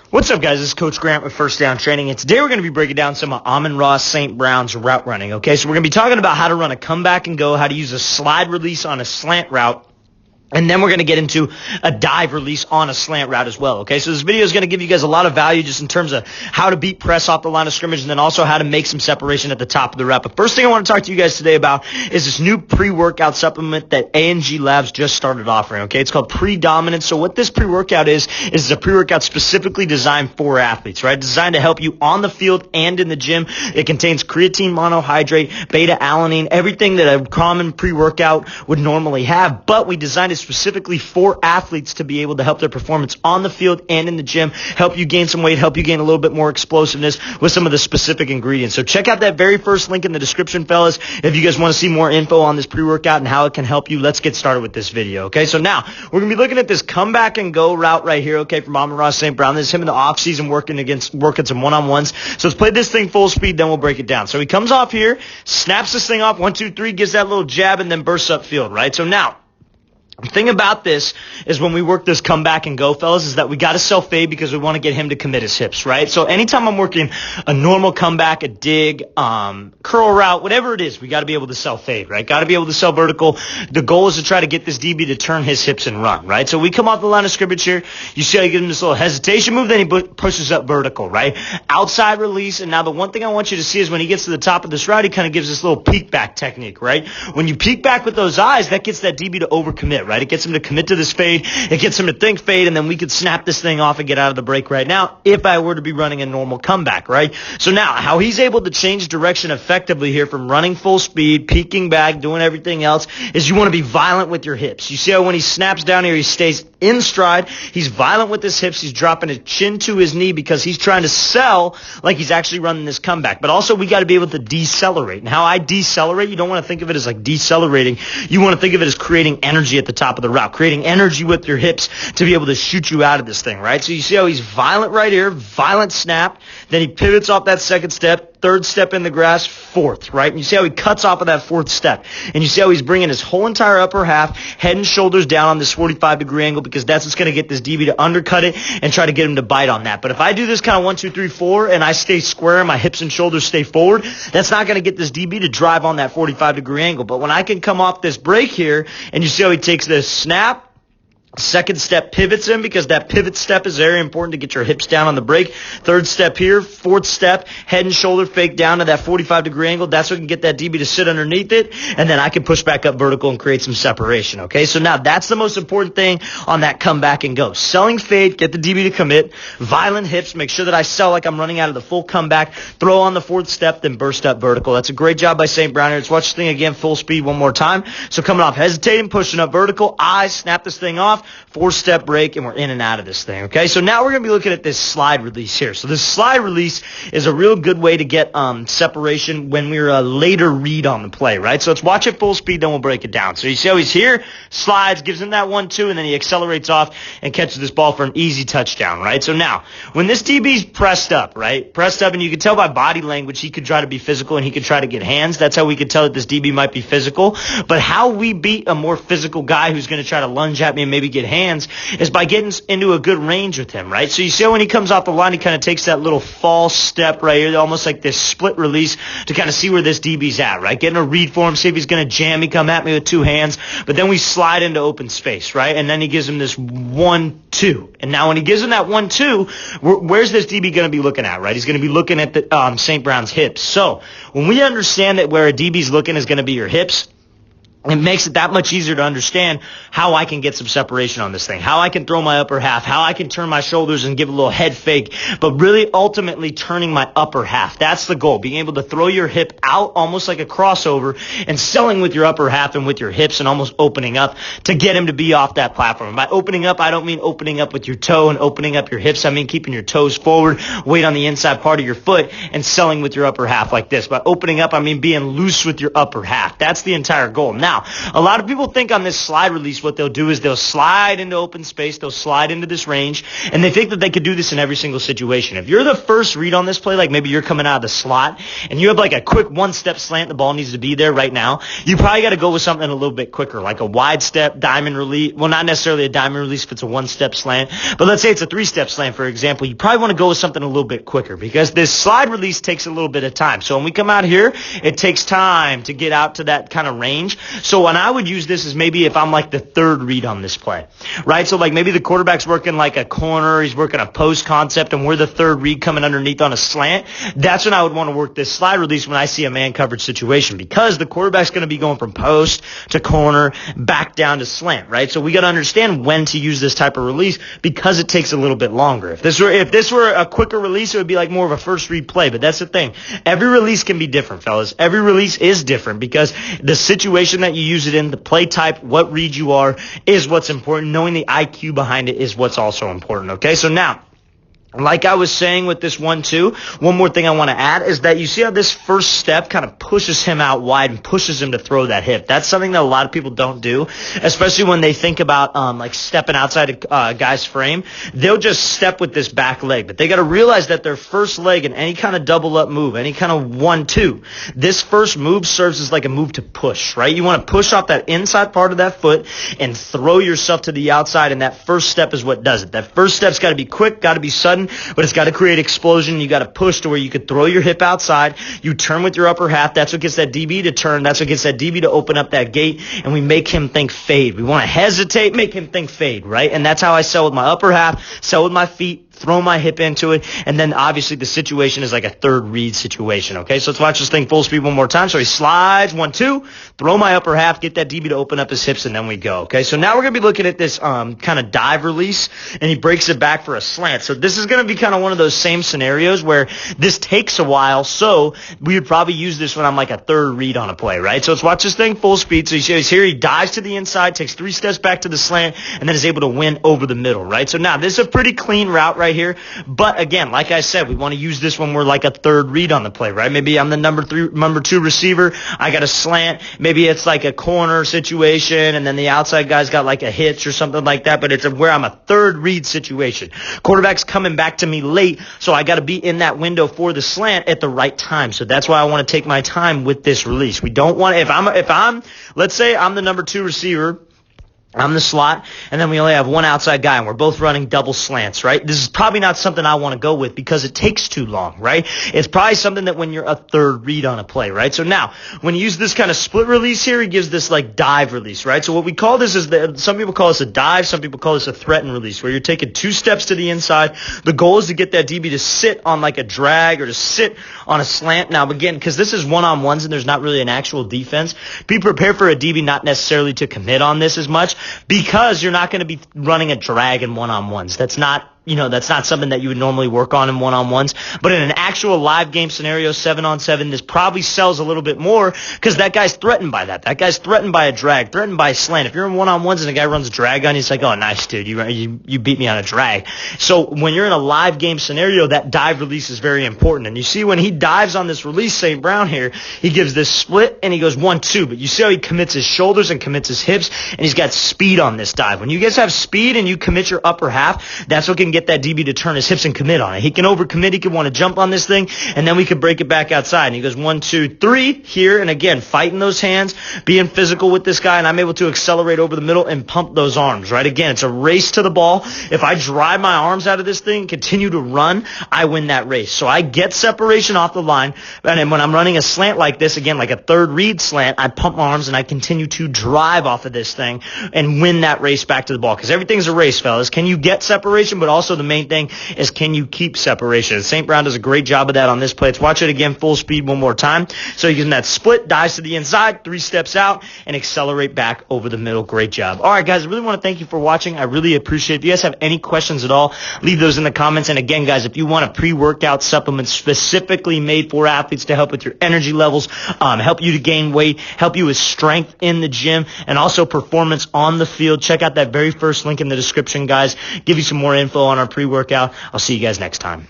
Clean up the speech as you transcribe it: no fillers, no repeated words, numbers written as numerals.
What's up, guys? This is Coach Grant with First Down Training, and today we're going to be breaking down some of AMON RA St. Brown's route running, okay? So we're going to be talking about how to run a comeback and go, how to use a slide release on a slant route, and then we're going to get into a dive release on a slant route as well, okay? So this video is going to give you guys a lot of value just in terms of how to beat press off the line of scrimmage and then also how to make some separation at the top of the route. But first thing I want to talk to you guys today about is this new pre-workout supplement that A&G Labs just started offering, okay? It's called Predominance. So what this pre-workout is a pre-workout specifically designed for athletes, right? Designed to help you on the field and in the gym. It contains creatine monohydrate, beta-alanine, everything that a common pre-workout would normally have, but we designed it specifically for athletes to be able to help their performance on the field and in the gym, help you gain some weight, help you gain a little bit more explosiveness with some of the specific ingredients. So check out that very first link in the description, fellas, if you guys want to see more info on this pre-workout and how it can help you. Let's get started with this video, okay? So now, we're going to be looking at this comeback and go route right here, okay, from AMON RA St. Brown. This is him in the offseason working some one-on-ones. So let's play this thing full speed, then we'll break it down. So he comes off here, snaps this thing off, 1, 2, 3, gives that little jab, and then bursts upfield, right? So now, the thing about this is when we work this comeback and go, fellas, is that we got to self-fade because we want to get him to commit his hips, right? So anytime I'm working a normal comeback, a dig, curl route, whatever it is, we got to be able to self-fade, right? Got to be able to sell vertical. The goal is to try to get this DB to turn his hips and run, right? So we come off the line of scrimmage here. You see how you give him this little hesitation move, then he pushes up vertical, right? Outside release, and now the one thing I want you to see is when he gets to the top of this route, he kind of gives this little peek back technique, right? When you peek back with those eyes, that gets that DB to overcommit, right? It gets him to commit to this fade. It gets him to think fade, and then we could snap this thing off and get out of the break right now if I were to be running a normal comeback, right? So now, how he's able to change direction effectively here from running full speed, peeking back, doing everything else, is you want to be violent with your hips. You see how when he snaps down here, he stays in stride. He's violent with his hips. He's dropping his chin to his knee because he's trying to sell like he's actually running this comeback. But also, we got to be able to decelerate. And how I decelerate, you don't want to think of it as like decelerating. You want to think of it as creating energy at the top of the route, creating energy with your hips to be able to shoot you out of this thing, right? So you see how he's violent right here, violent snap, then he pivots off that second step, third step in the grass, fourth, right? And you see how he cuts off of that fourth step. And you see how he's bringing his whole entire upper half, head and shoulders down on this 45-degree angle because that's what's going to get this DB to undercut it and try to get him to bite on that. But if I do this kind of 1, 2, 3, 4, and I stay square and my hips and shoulders stay forward, that's not going to get this DB to drive on that 45-degree angle. But when I can come off this break here, and you see how he takes this snap, second step pivots him because that pivot step is very important to get your hips down on the break. Third step here, fourth step, head and shoulder fake down to that 45-degree angle. That's what can get that DB to sit underneath it, and then I can push back up vertical and create some separation, okay? So now that's the most important thing on that comeback and go. Selling fade, get the DB to commit, violent hips, make sure that I sell like I'm running out of the full comeback, throw on the fourth step, then burst up vertical. That's a great job by St. Brown here. Let's watch this thing again, full speed one more time. So coming off, hesitating, pushing up vertical, eyes, snap this thing off, 4-step break, and we're in and out of this thing, okay? So now we're going to be looking at this slide release here. So this slide release is a real good way to get separation when we're a later read on the play, right? So let's watch it full speed, then we'll break it down. So you see how he's here, slides, gives him that 1-2, and then he accelerates off and catches this ball for an easy touchdown, right? So now, when this DB's pressed up, right? Pressed up, and you can tell by body language he could try to be physical and he could try to get hands. That's how we could tell that this DB might be physical. But how we beat a more physical guy who's going to try to lunge at me and maybe get hands is by getting into a good range with him, right? So you see when he comes off the line, he kind of takes that little false step right here, almost like this split release to kind of see where this DB's at, right? Getting a read for him, see if he's going to jam me, come at me with two hands, but then we slide into open space, right? And then he gives him this 1-2. And now when he gives him that 1-2, where's this DB going to be looking at, right? He's going to be looking at the St. Brown's hips. So when we understand that where a DB's looking is going to be your hips, it makes it that much easier to understand how I can get some separation on this thing, how I can throw my upper half, how I can turn my shoulders and give a little head fake, but really ultimately turning my upper half. That's the goal, being able to throw your hip out almost like a crossover and selling with your upper half and with your hips and almost opening up to get him to be off that platform. By opening up, I don't mean opening up with your toe and opening up your hips. I mean keeping your toes forward, weight on the inside part of your foot, and selling with your upper half like this. By opening up, I mean being loose with your upper half. That's the entire goal. Now, Now, a lot of people think on this slide release what they'll do is they'll slide into open space, they'll slide into this range, and they think that they could do this in every single situation. If you're the first read on this play, like maybe you're coming out of the slot, and you have like a quick one-step slant, the ball needs to be there right now, you probably got to go with something a little bit quicker, like a wide step, diamond release. Well, not necessarily a diamond release if it's a one-step slant, but let's say it's a three-step slant, for example. You probably want to go with something a little bit quicker because this slide release takes a little bit of time. So when we come out here, it takes time to get out to that kind of range. So when I would use this is maybe if I'm like the third read on this play, right? So like maybe the quarterback's working like a corner, he's working a post concept, and we're the third read coming underneath on a slant. That's when I would want to work this slide release when I see a man coverage situation because the quarterback's going to be going from post to corner, back down to slant, right? So we got to understand when to use this type of release because it takes a little bit longer. If this were a quicker release, it would be like more of a first read play, but that's the thing. Every release can be different, fellas. Every release is different because the situation that you use it in, the play type, what read you are, is what's important. Knowing the IQ behind it is what's also important, okay? So now, like I was saying with this 1-2, one more thing I want to add is that you see how this first step kind of pushes him out wide and pushes him to throw that hip. That's something that a lot of people don't do, especially when they think about like stepping outside a guy's frame. They'll just step with this back leg, but they got to realize that their first leg in any kind of double up move, any kind of 1-2, this first move serves as like a move to push, right? You want to push off that inside part of that foot and throw yourself to the outside, and that first step is what does it. That first step's got to be quick, got to be sudden, but it's got to create explosion. You got to push to where you could throw your hip outside. You turn with your upper half. That's what gets that DB to turn. That's what gets that DB to open up that gate, and we make him think fade. We want to hesitate, make him think fade, right? And that's how I sell with my upper half, sell with my feet, throw my hip into it, and then obviously the situation is like a third read situation, okay? So let's watch this thing full speed one more time. So he slides, 1-2, throw my upper half, get that DB to open up his hips, and then we go, okay? So now we're going to be looking at this kind of dive release, and he breaks it back for a slant. So this is going to be kind of one of those same scenarios where this takes a while, so we would probably use this when I'm like a third read on a play, right? So let's watch this thing full speed. So you see he's here, he dives to the inside, takes 3 steps back to the slant, and then is able to win over the middle, right? So now this is a pretty clean route right here. But again, like I said, we want to use this when we're like a third read on the play, right? Maybe I'm the number 2 receiver. I got a slant. Maybe it's like a corner situation, and then the outside guy's got like a hitch or something like that. But it's where I'm a third read situation. Quarterback's coming back to me late, so I got to be in that window for the slant at the right time. So that's why I want to take my time with this release. We don't want to, let's say I'm the number 2 receiver, I'm the slot, and then we only have one outside guy, and we're both running double slants, right? This is probably not something I want to go with because it takes too long, right? It's probably something that when you're a third read on a play, right? So now, when you use this kind of split release here, he gives this like dive release, right? So what we call this is, some people call this a dive, some people call this a threaten release, where you're taking 2 steps to the inside. The goal is to get that DB to sit on like a drag or to sit on a slant. Now, again, because this is one-on-ones and there's not really an actual defense, be prepared for a DB not necessarily to commit on this as much, because you're not going to be running a drag in one-on-ones. That's not something that you would normally work on in one-on-ones. But in an actual live game scenario, 7-on-7, this probably sells a little bit more because that guy's threatened by that. That guy's threatened by a drag, threatened by a slant. If you're in one-on-ones and a guy runs a drag on you, it's like, oh, nice, dude. You beat me on a drag. So when you're in a live game scenario, that dive release is very important. And you see when he dives on this release, St. Brown here, he gives this split and he goes 1-2. But you see how he commits his shoulders and commits his hips, and he's got speed on this dive. When you guys have speed and you commit your upper half, that's what can get that DB to turn his hips and commit on it. He can overcommit. He can want to jump on this thing, and then we can break it back outside. And he goes 1-2-3 here, and again, fighting those hands, being physical with this guy, and I'm able to accelerate over the middle and pump those arms, right? Again, it's a race to the ball. If I drive my arms out of this thing, continue to run, I win that race. So I get separation off the line, and then when I'm running a slant like this, again, like a third read slant, I pump my arms and I continue to drive off of this thing and win that race back to the ball, because everything's a race, fellas. Can you get separation? But also the main thing is, can you keep separation? St. Brown does a great job of that on this play. Let's watch it again full speed one more time. So using that split, dives to the inside, 3 steps out, and accelerate back over the middle. Great job. All right, guys, I really want to thank you for watching. I really appreciate it. If you guys have any questions at all, leave those in the comments. And again, guys, if you want a pre-workout supplement specifically made for athletes to help with your energy levels, help you to gain weight, help you with strength in the gym, and also performance on the field, check out that very first link in the description, guys. Give you some more info on our pre-workout. I'll see you guys next time.